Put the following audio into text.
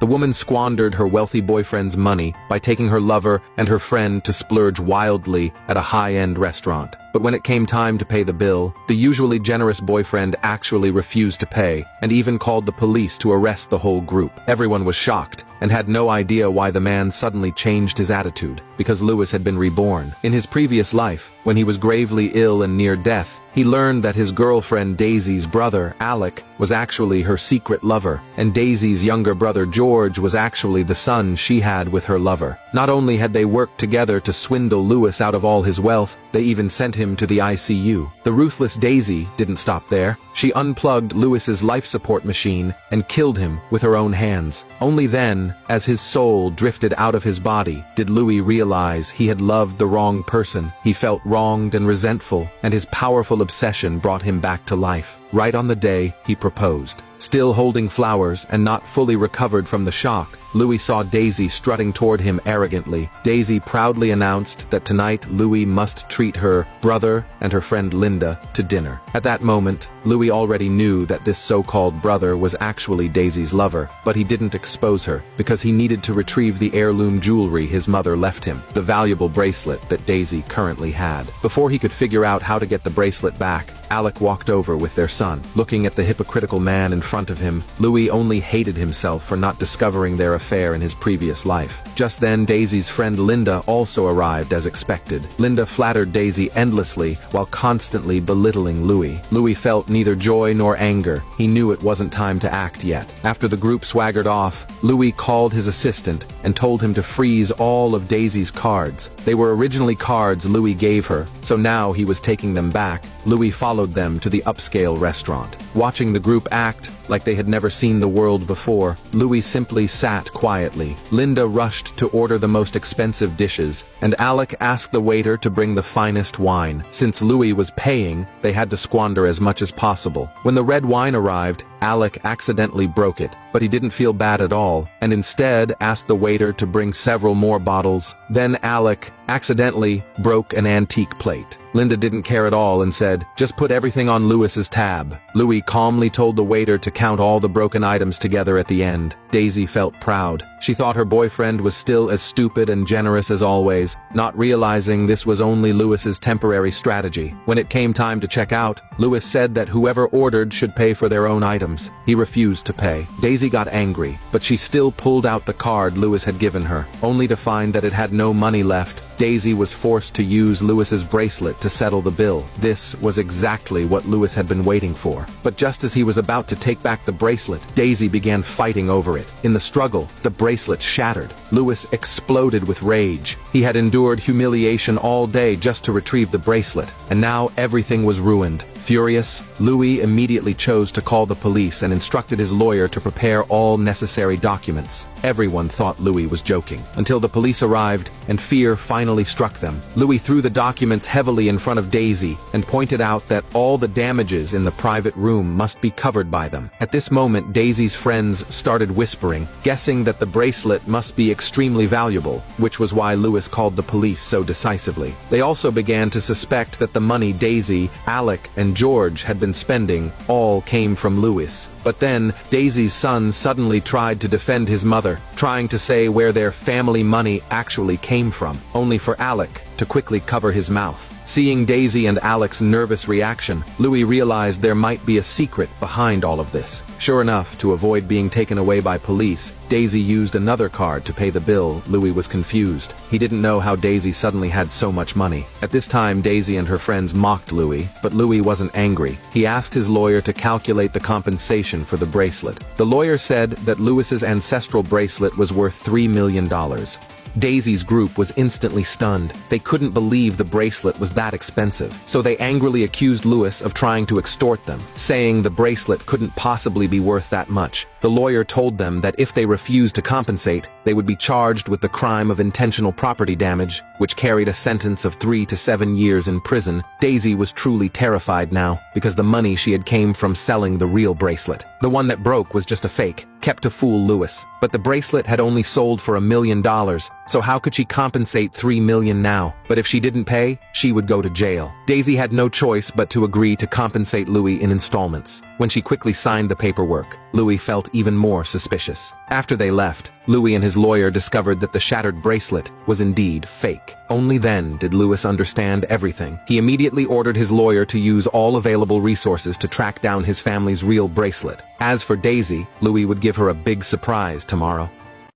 The woman squandered her wealthy boyfriend's money by taking her lover and her friend to splurge wildly at a high-end restaurant. But when it came time to pay the bill, the usually generous boyfriend actually refused to pay and even called the police to arrest the whole group. Everyone was shocked and had no idea why the man suddenly changed his attitude, because Lewis had been reborn. In his previous life, when he was gravely ill and near death, he learned that his girlfriend Daisy's brother, Alec, was actually her secret lover, and Daisy's younger brother George was actually the son she had with her lover. Not only had they worked together to swindle Lewis out of all his wealth, they even sent him to the ICU. The ruthless Daisy didn't stop there. She unplugged Lewis's life support machine and killed him with her own hands. Only then, as his soul drifted out of his body, did Louis realize he had loved the wrong person. He felt wronged and resentful, and his powerful obsession brought him back to life, right on the day he proposed. Still holding flowers and not fully recovered from the shock, Louis saw Daisy strutting toward him arrogantly. Daisy proudly announced that tonight Louis must treat her brother and her friend Linda to dinner. At that moment, Louis already knew that this so-called brother was actually Daisy's lover, but he didn't expose her because he needed to retrieve the heirloom jewelry his mother left him, the valuable bracelet that Daisy currently had. Before he could figure out how to get the bracelet back, Alec walked over with their son. Looking at the hypocritical man in front of him, Louis only hated himself for not discovering their affair in his previous life. Just then, Daisy's friend Linda also arrived as expected. Linda flattered Daisy endlessly while constantly belittling Louis. Louis felt neither joy nor anger. He knew it wasn't time to act yet. After the group swaggered off, Louis called his assistant and told him to freeze all of Daisy's cards. They were originally cards Louis gave her, so now he was taking them back. Louis followed them to the upscale restaurant. Watching the group act like they had never seen the world before, Louis simply sat quietly. Linda rushed to order the most expensive dishes, and Alec asked the waiter to bring the finest wine. Since Louis was paying, they had to squander as much as possible. When the red wine arrived, Alec accidentally broke it, but he didn't feel bad at all, and instead asked the waiter to bring several more bottles. Then Alec accidentally broke an antique plate. Linda didn't care at all and said, "Just put everything on Lewis's tab." Louis calmly told the waiter to count all the broken items together at the end. Daisy felt proud. She thought her boyfriend was still as stupid and generous as always, not realizing this was only Lewis's temporary strategy. When it came time to check out, Lewis said that whoever ordered should pay for their own items. He refused to pay. Daisy got angry, but she still pulled out the card Lewis had given her, only to find that it had no money left. Daisy was forced to use Lewis's bracelet to settle the bill. This was exactly what Lewis had been waiting for. But just as he was about to take back the bracelet, Daisy began fighting over it. In the struggle, the bracelet shattered. Lewis exploded with rage. He had endured humiliation all day just to retrieve the bracelet, and now everything was ruined. Furious, Louis immediately chose to call the police and instructed his lawyer to prepare all necessary documents. Everyone thought Louis was joking, until the police arrived and fear finally struck them. Louis threw the documents heavily in front of Daisy and pointed out that all the damages in the private room must be covered by them. At this moment, Daisy's friends started whispering, guessing that the bracelet must be extremely valuable, which was why Louis called the police so decisively. They also began to suspect that the money Daisy, Alec, and George had been spending all came from Louis. But then, Daisy's son suddenly tried to defend his mother, trying to say where their family money actually came from, only for Alec to quickly cover his mouth. Seeing Daisy and Alec's nervous reaction, Louis realized there might be a secret behind all of this. Sure enough, to avoid being taken away by police, Daisy used another card to pay the bill. Louis was confused. He didn't know how Daisy suddenly had so much money. At this time, Daisy and her friends mocked Louis, but Louis wasn't angry. He asked his lawyer to calculate the compensation for the bracelet. The lawyer said that Lewis's ancestral bracelet was worth $3 million. Daisy's group was instantly stunned. They couldn't believe the bracelet was that expensive, so they angrily accused Lewis of trying to extort them, saying the bracelet couldn't possibly be worth that much. The lawyer told them that if they refused to compensate, they would be charged with the crime of intentional property damage, which carried a sentence of 3 to 7 years in prison. Daisy was truly terrified now, because the money she had came from selling the real bracelet. The one that broke was just a fake. kept to fool Louis. But the bracelet had only sold for $1 million, so how could she compensate $3 million now? But if she didn't pay, she would go to jail. Daisy had no choice but to agree to compensate Louis in installments. When she quickly signed the paperwork, Louis felt even more suspicious. After they left, Louis and his lawyer discovered that the shattered bracelet was indeed fake. Only then did Louis understand everything. He immediately ordered his lawyer to use all available resources to track down his family's real bracelet. As for Daisy, Louis would give her a big surprise tomorrow.